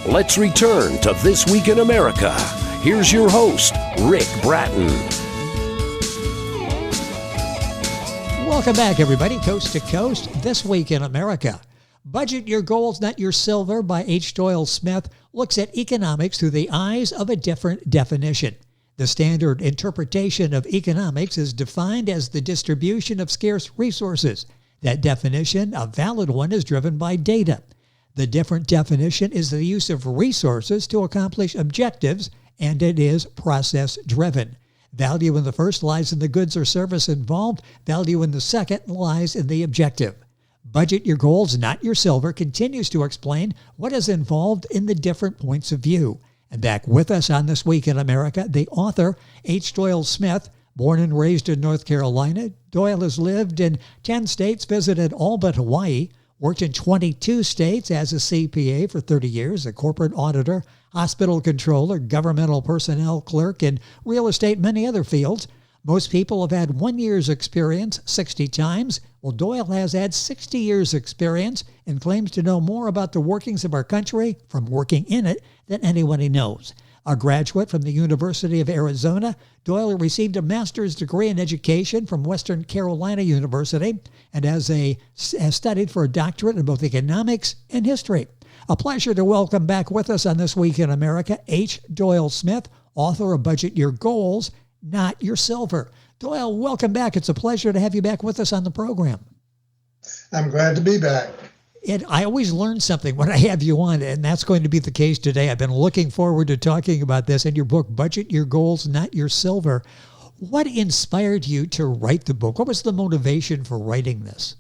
Let's return to This Week in America. Here's your host, Rick Bratton. Welcome back, everybody, coast to coast. This Week in America. Budget Your Goals, Not Your Silver by H. Doyle Smith looks at economics through the eyes of a different definition. The standard interpretation of economics is defined as the distribution of scarce resources. That definition, a valid one, is driven by data. The different definition is the use of resources to accomplish objectives, and it is process-driven. Value in the first lies in the goods or service involved. Value in the second lies in the objective. Budget Your Goals, Not Your Silver continues to explain what is involved in the different points of view. And back with us on This Week in America, the author, H. Doyle Smith. Born and raised in North Carolina, Doyle has lived in 10 states, visited all but Hawaii, worked in 22 states as a CPA for 30 years, a corporate auditor, hospital controller, governmental personnel clerk, and real estate, many other fields. Most people have had 1 year's experience 60 times. Well, Doyle has had 60 years' experience and claims to know more about the workings of our country from working in it than anyone he knows. A graduate from the University of Arizona, Doyle received a master's degree in education from Western Carolina University and has studied for a doctorate in both economics and history. A pleasure to welcome back with us on This Week in America, H. Doyle Smith, author of Budget Your Goals, Not Your Silver. Doyle, welcome back. It's a pleasure to have you back with us on the program. I'm glad to be back. I always learn something when I have you on, and that's going to be the case today. I've been looking forward to talking about this in your book, Budget Your Goals, Not Your Silver. What inspired you to write the book? What was the motivation for writing this?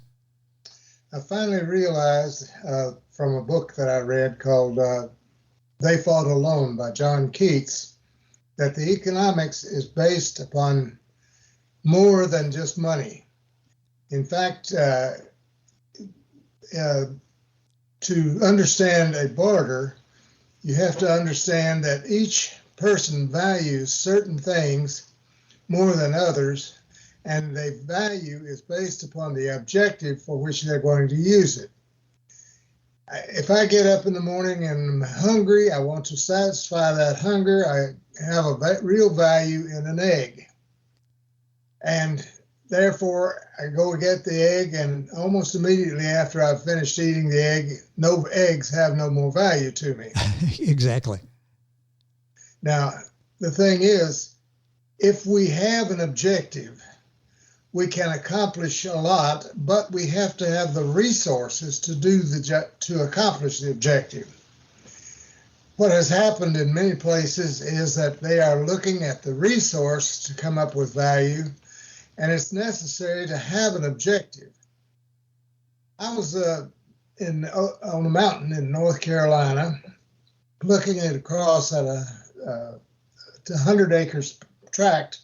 I finally realized from a book that I read called They Fought Alone by John Keats that the economics is based upon more than just money. In fact, to understand a barter, you have to understand that each person values certain things more than others, and the value is based upon the objective for which they're going to use it. If I get up in the morning and I'm hungry, I want to satisfy that hunger, I have a real value in an egg. And therefore, I go get the egg, and almost immediately after I've finished eating the egg, no eggs have no more value to me. Exactly. Now, the thing is, if we have an objective, we can accomplish a lot, but we have to have the resources to accomplish the objective. What has happened in many places is that they are looking at the resource to come up with value, and it's necessary to have an objective. I was on a mountain in North Carolina, looking across at a 100-acre tract,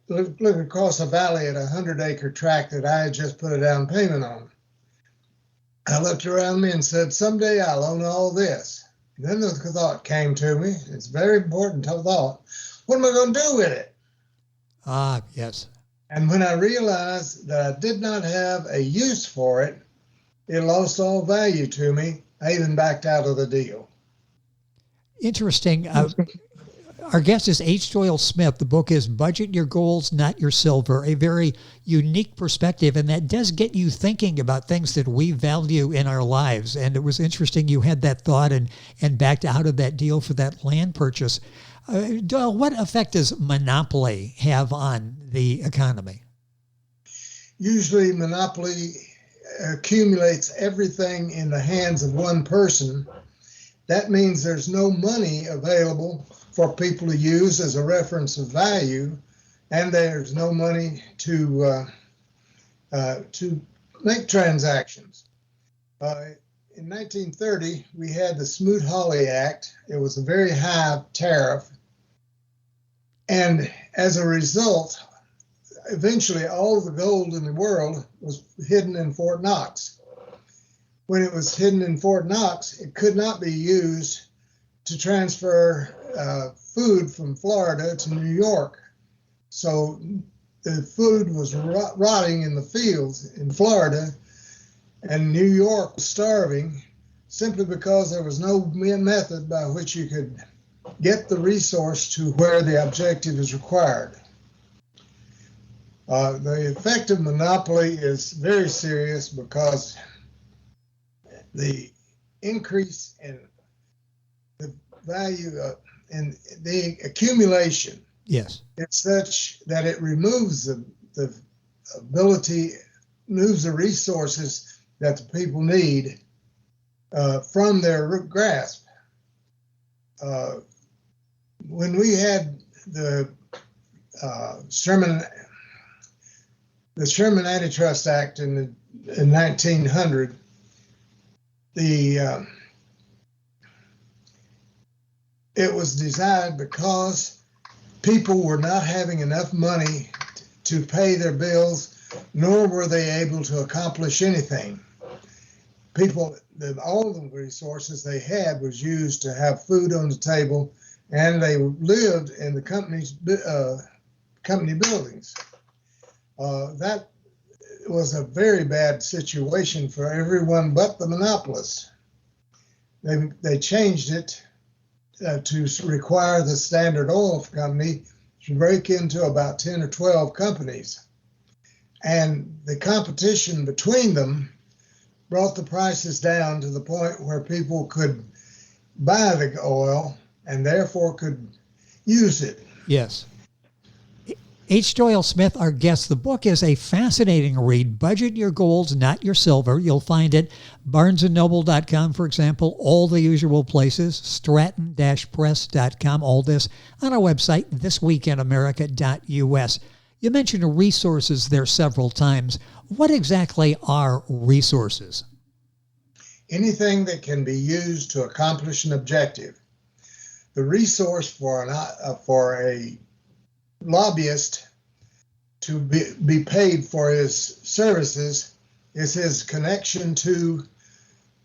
looking across a valley at a 100-acre tract that I had just put a down payment on. I looked around me and said, someday I'll own all this. And then the thought came to me, it's a very important thought, what am I going to do with it? Ah, yes. And when I realized that I did not have a use for it, it lost all value to me. I even backed out of the deal. Interesting. Our guest is H. Doyle Smith. The book is Budget Your Goals, Not Your Silver, a very unique perspective, and that does get you thinking about things that we value in our lives. And it was interesting you had that thought and backed out of that deal for that land purchase. Doyle, what effect does monopoly have on the economy? Usually monopoly accumulates everything in the hands of one person. That means there's no money available for people to use as a reference of value, and there's no money to make transactions. In 1930, we had the Smoot-Hawley Act. It was a very high tariff. And as a result, eventually all of the gold in the world was hidden in Fort Knox. When it was hidden in Fort Knox, it could not be used to transfer food from Florida to New York. So the food was rotting in the fields in Florida, and New York was starving. simply because there was no method by which you could get the resource to where the objective is required. The effect of monopoly is very serious because the increase in the value in the accumulation Yes. is such that it removes the ability, moves the resources that the people need from their grasp. When we had the Sherman Antitrust Act in 1900, it was designed because people were not having enough money to pay their bills, nor were they able to accomplish anything. All the resources they had was used to have food on the table, and they lived in the company buildings. That was a very bad situation for everyone but the monopolists. They changed it to require the Standard Oil Company to break into about 10 or 12 companies. And the competition between them brought the prices down to the point where people could buy the oil and therefore could use it. Yes. H. Doyle Smith, our guest. The book is a fascinating read. Budget Your Goals, Not Your Silver. You'll find it barnesandnoble.com, for example, all the usual places, stratton-press.com, all this on our website, thisweekinamerica.us. You mentioned resources there several times. What exactly are resources? Anything that can be used to accomplish an objective. The resource for a lobbyist to be paid for his services is his connection to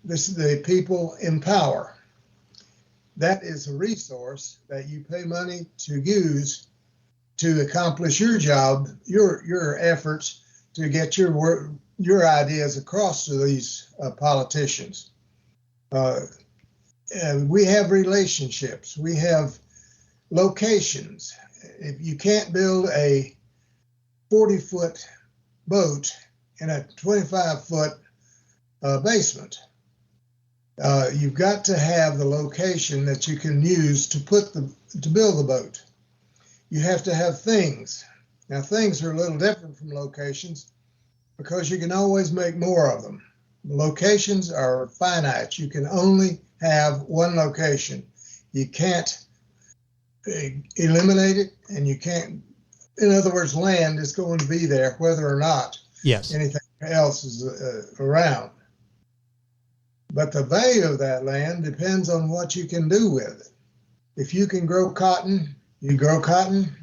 the people in power. That is a resource that you pay money to use to accomplish your job, your efforts to get your ideas across to these politicians. And we have relationships. We have locations. If you can't build a 40-foot boat in a 25-foot basement, you've got to have the location that you can use to build the boat. You have to have things. Now, things are a little different from locations because you can always make more of them. Locations are finite. You can only have one location. You can't eliminate it, and you can't, in other words, land is going to be there whether or not anything else is around. But the value of that land depends on what you can do with it. If you can grow cotton, you grow cotton,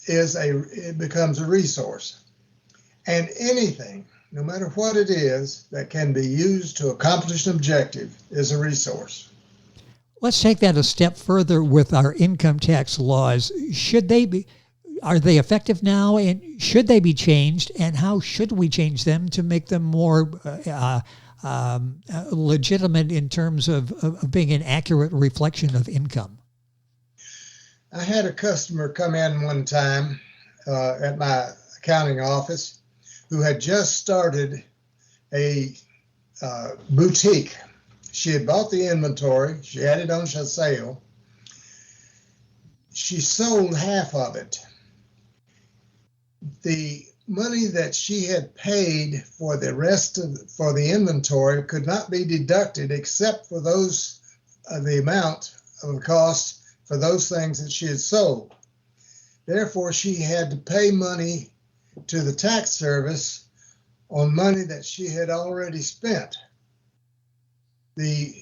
it becomes a resource. And anything, no matter what it is, that can be used to accomplish an objective is a resource. Let's take that a step further with our income tax laws. Are they effective now, and should they be changed, and how should we change them to make them more legitimate in terms of being an accurate reflection of income? I had a customer come in one time at my accounting office who had just started a boutique. She had bought the inventory. She had it on sale. She sold half of it. The money that she had paid for the rest for the inventory could not be deducted except for the amount of the cost for those things that she had sold. Therefore, she had to pay money to the tax service on money that she had already spent. The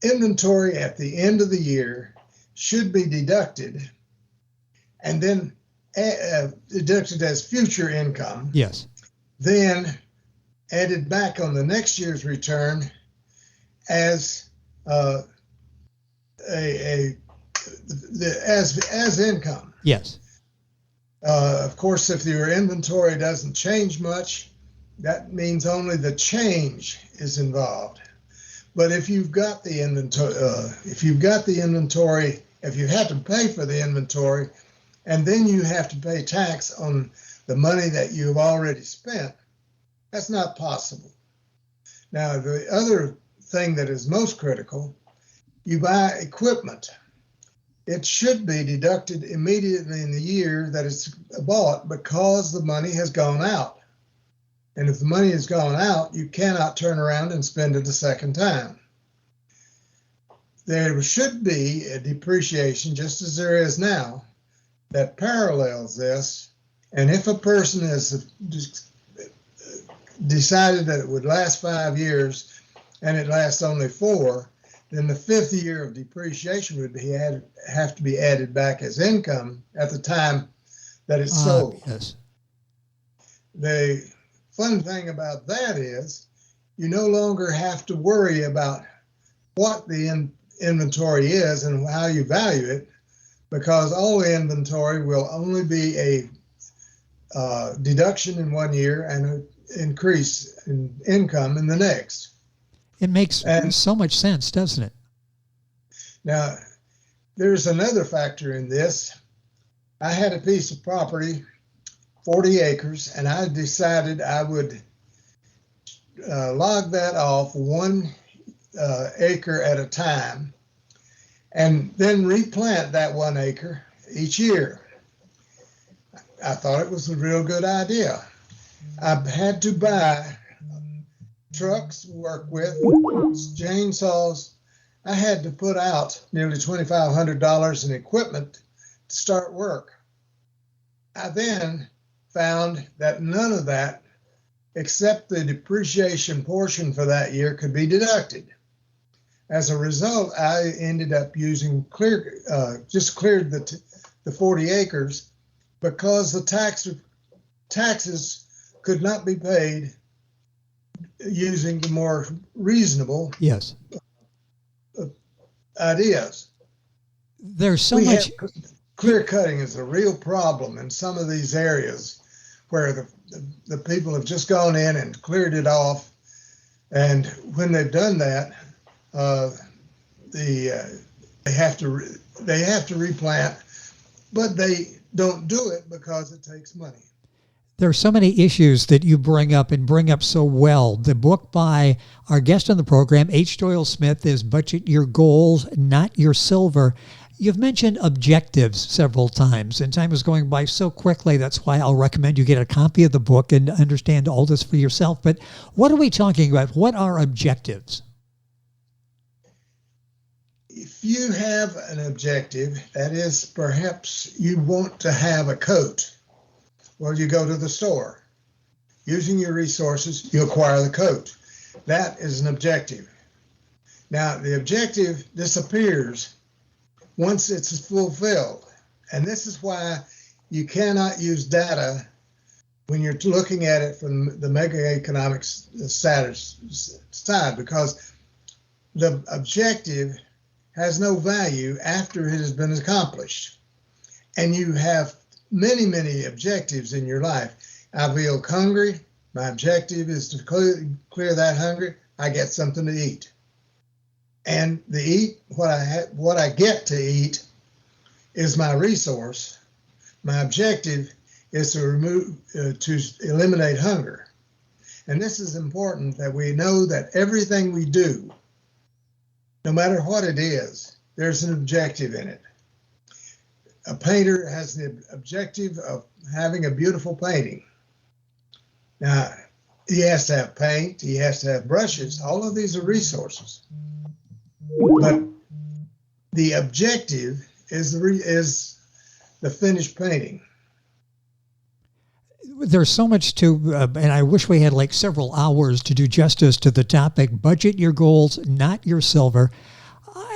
inventory at the end of the year should be deducted and then deducted as future income. Yes. Then added back on the next year's return as as income. Yes. Of course, if your inventory doesn't change much, that means only the change is involved. But if you've got the inventory, if you have to pay for the inventory, and then you have to pay tax on the money that you've already spent, that's not possible. Now, the other thing that is most critical, you buy equipment. It should be deducted immediately in the year that it's bought because the money has gone out. And if the money has gone out, you cannot turn around and spend it a second time. There should be a depreciation, just as there is now, that parallels this. And if a person has decided that it would last 5 years and it lasts only 4, then the 5th year of depreciation would have to be added back as income at the time that it's sold. Yes. The fun thing about that is you no longer have to worry about what the inventory is and how you value it, because all the inventory will only be a deduction in 1 year and an increase in income in the next. It makes so much sense, doesn't it? Now, there's another factor in this. I had a piece of property, 40 acres, and I decided I would log that off 1 acre at a time and then replant that 1 acre each year. I thought it was a real good idea. I had to buy trucks to work with, chainsaws. I had to put out nearly $2,500 in equipment to start work. I then found that none of that, except the depreciation portion for that year, could be deducted. As a result, I ended up using cleared the 40 acres because the taxes could not be paid using the more reasonable ideas. There's so much. Clear cutting is a real problem in some of these areas where the people have just gone in and cleared it off. And when they've done that, they have to replant, but they don't do it because it takes money. There are so many issues that you bring up so well. The book by our guest on the program, H. Doyle Smith, is Budget Your Goals, Not Your Silver. You've mentioned objectives several times, and time is going by so quickly. That's why I'll recommend you get a copy of the book and understand all this for yourself. But what are we talking about? What are objectives? If you have an objective, that is, perhaps you want to have a coat. Well, you go to the store. Using your resources, you acquire the coat. That is an objective. Now, the objective disappears once it's fulfilled. And this is why you cannot use data when you're looking at it from the mega economics side, because the objective has no value after it has been accomplished. And you have many, many objectives in your life. I feel hungry. My objective is to clear that hunger. I get something to eat. And what I get to eat is my resource. My objective is to eliminate hunger. And this is important, that we know that everything we do, no matter what it is, there's an objective in it. A painter has the objective of having a beautiful painting. Now, he has to have paint, he has to have brushes. All of these are resources. But the objective is the finished painting. There's so much to, and I wish we had like several hours to do justice to the topic. Budget your goals, not your silver.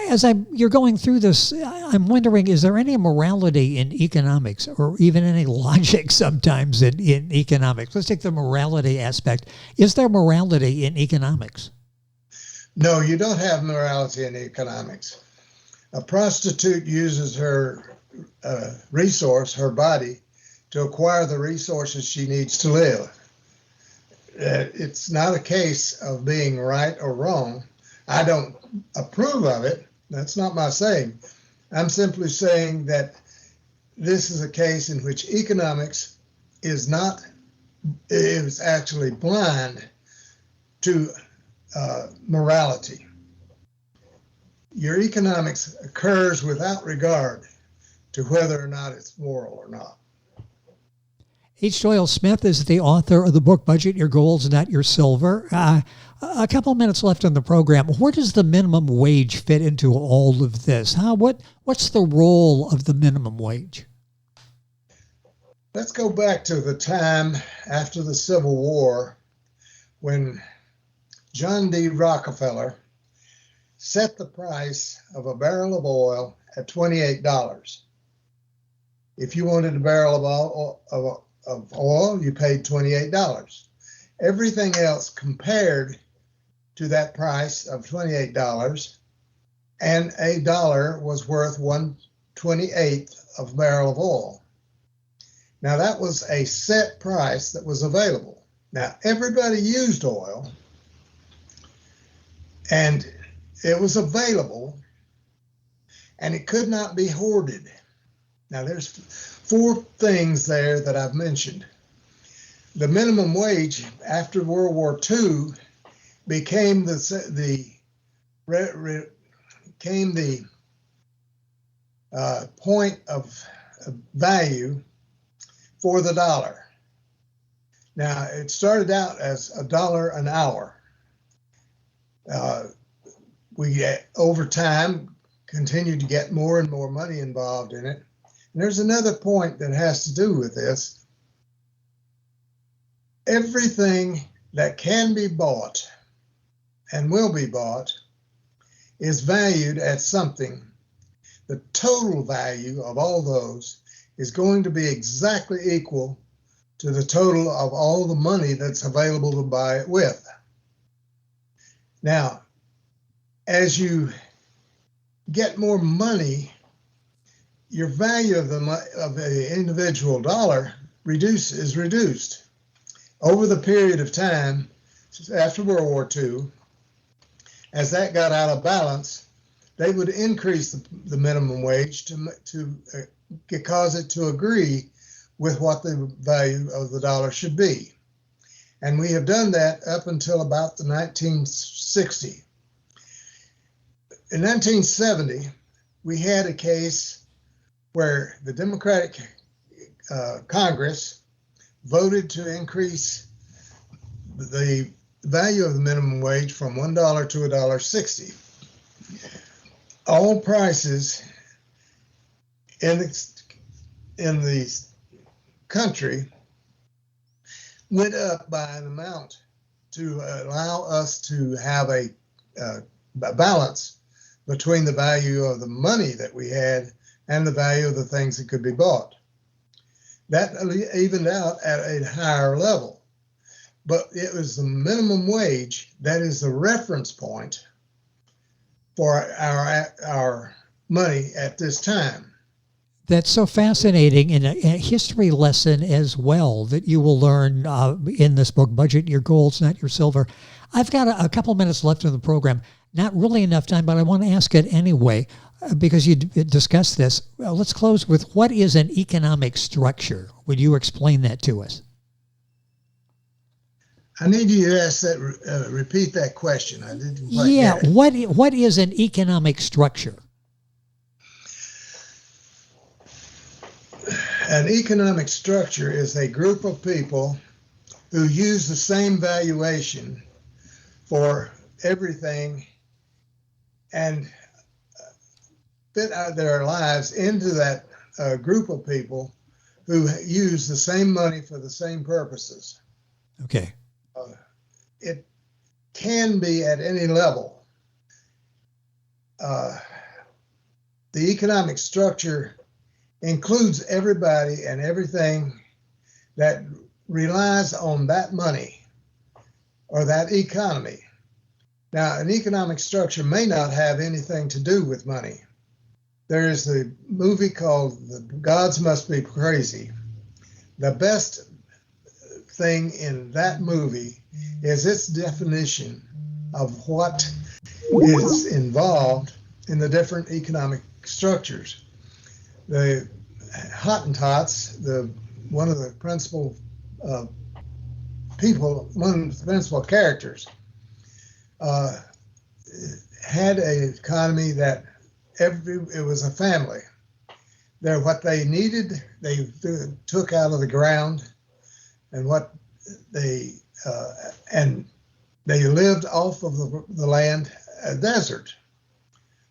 As you're going through this, I'm wondering, is there any morality in economics, or even any logic sometimes in economics? Let's take the morality aspect. Is there morality in economics? No, you don't have morality in economics. A prostitute uses her resource, her body, to acquire the resources she needs to live. it's not a case of being right or wrong. I don't approve of it. That's not my saying. I'm simply saying that this is a case in which economics is actually blind to morality. Your economics occurs without regard to whether or not it's moral or not. H. Doyle Smith is the author of the book, Budget Your Goals, Not Your Silver. A couple minutes left on the program. Where does the minimum wage fit into all of this? What's the role of the minimum wage? Let's go back to the time after the Civil War when John D. Rockefeller set the price of a barrel of oil at $28. If you wanted a barrel of oil, you paid $28. Everything else compared to that price of $28, and a dollar was worth 1/28 of a barrel of oil. Now that was a set price that was available. Now everybody used oil, and it was available, and it could not be hoarded. Now there's 4 things there that I've mentioned. The minimum wage after World War II became the point of value for the dollar. Now it started out as $1 an hour. We over time continued to get more and more money involved in it. And there's another point that has to do with this. Everything that can be bought and will be bought is valued at something. The total value of all those is going to be exactly equal to the total of all the money that's available to buy it with. Now, as you get more money, your value of the individual dollar is reduced. Over the period of time after World War II, as that got out of balance, they would increase the minimum wage to cause it to agree with what the value of the dollar should be. And we have done that up until about the 1960. In 1970, we had a case where the Democratic Congress voted to increase the value of the minimum wage from $1 to $1.60. All prices in the country went up by an amount to allow us to have a balance between the value of the money that we had and the value of the things that could be bought. That evened out at a higher level. But it was the minimum wage that is the reference point for our money at this time. That's so fascinating, and a history lesson as well that you will learn in this book, Budget Your Goals, Not Your Silver. I've got a couple minutes left in the program. Not really enough time, but I want to ask it anyway, because you discussed this. Let's close with, what is an economic structure? Would you explain that to us? I need you to ask that, repeat that question. I didn't quite get it. What is an economic structure? An economic structure is a group of people who use the same valuation for everything and fit out their lives into that group of people who use the same money for the same purposes. Okay. It can be at any level. The economic structure includes everybody and everything that relies on that money or that economy. Now, an economic structure may not have anything to do with money. There is the movie called The Gods Must Be Crazy. The best thing in that movie is its definition of what is involved in the different economic structures. The Hottentots, one of the principal people, one of the principal characters, had an economy that it was a family. What they needed, they took out of the ground, and they lived off of the land, a desert.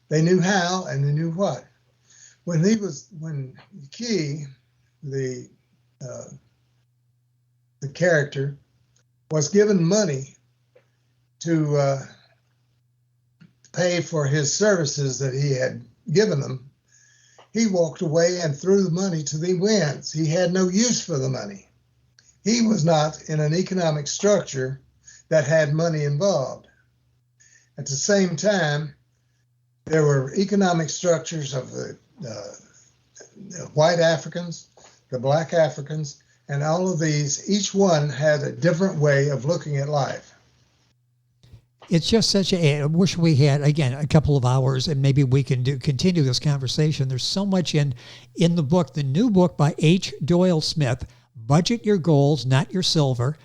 They knew how and they knew what. When Key, the character, was given money to pay for his services that he had given them, he walked away and threw the money to the winds. He had no use for the money. He was not in an economic structure that had money involved. At the same time, there were economic structures of the white Africans, the black Africans, and all of these, each one had a different way of looking at life. It's just I wish we had, again, a couple of hours and maybe we can continue this conversation. There's so much in the book, the new book by H. Doyle Smith, Budget Your Goals, Not Your Silver.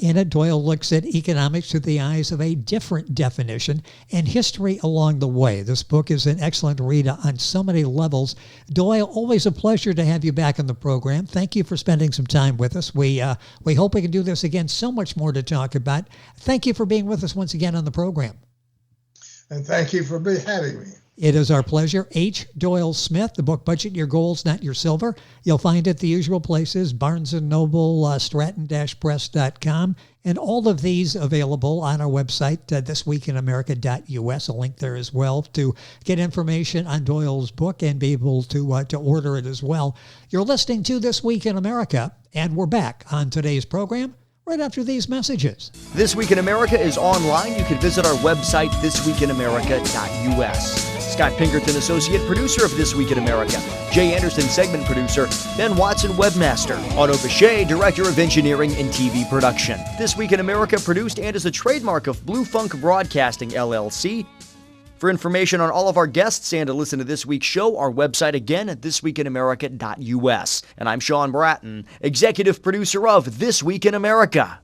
In it, Doyle looks at economics through the eyes of a different definition and history along the way. This book is an excellent read on so many levels. Doyle, always a pleasure to have you back on the program. Thank you for spending some time with us. We hope we can do this again. So much more to talk about. Thank you for being with us once again on the program. And thank you for having me. It is our pleasure. H. Doyle Smith, the book Budget Your Goals, Not Your Silver. You'll find it the usual places, Barnes & Noble, Stratton-Press.com, and all of these available on our website, thisweekinamerica.us. A link there as well to get information on Doyle's book and be able to order it as well. You're listening to This Week in America, and we're back on today's program right after these messages. This Week in America is online. You can visit our website, thisweekinamerica.us. Scott Pinkerton, associate producer of This Week in America. Jay Anderson, segment producer. Ben Watson, webmaster. Otto Bechet, director of engineering and TV production. This Week in America produced and is a trademark of Blue Funk Broadcasting, LLC. For information on all of our guests and to listen to this week's show, our website again at thisweekinamerica.us. And I'm Sean Bratton, executive producer of This Week in America.